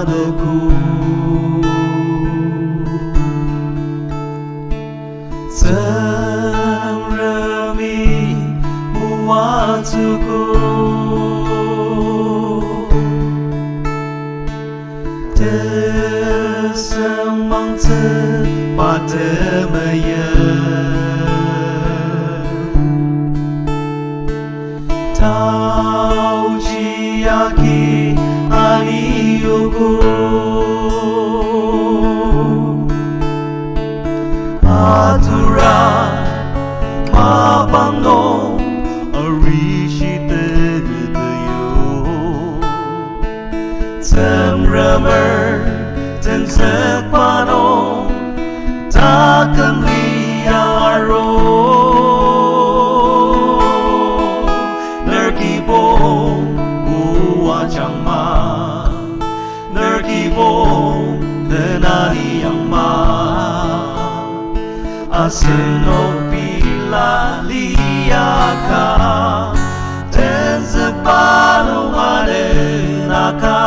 anago Tsüngremi moatsüogo Tesüngmangtsü Pa Taochi aniogo Adura mapang arishi tepiyong Tsüngremer Tenzükba taküm kibong moajangma kibong aniangma Asenok pila liaka Tenzükba anenaka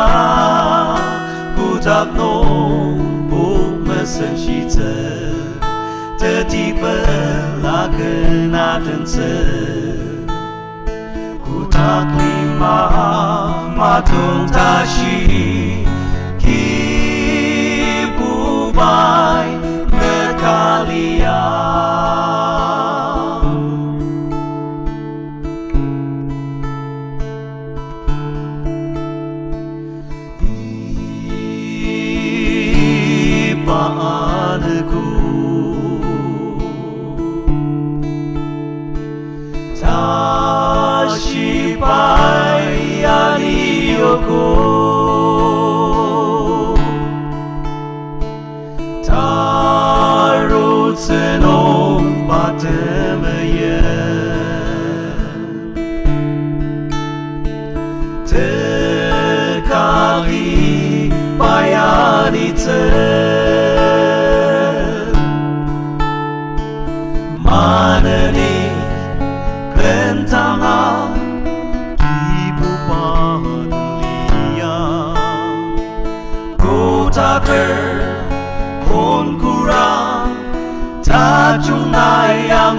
Kotak nungbo Kotak lima matung tashi KIBUBAI NÜKA LIANG Ipaanuku aniogo Tarosenok Pa tekali bayanite maneni bentanga KIBUBAI NÜKA Kotak kurang tajung nayang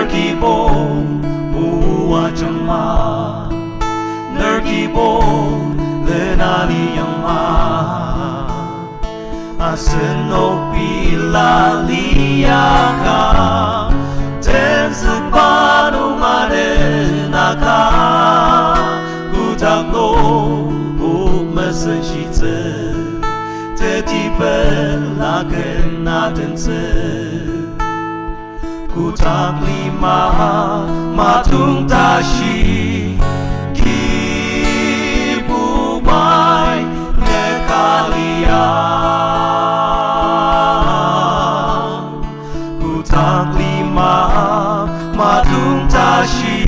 kibong moajangma kibong aniangma Asenok pila liaka Tenzükba anenaka Kotak nungbo Kotak lima matung tashi KIBUBAI NÜKA LIANG Kotak lima matung tashi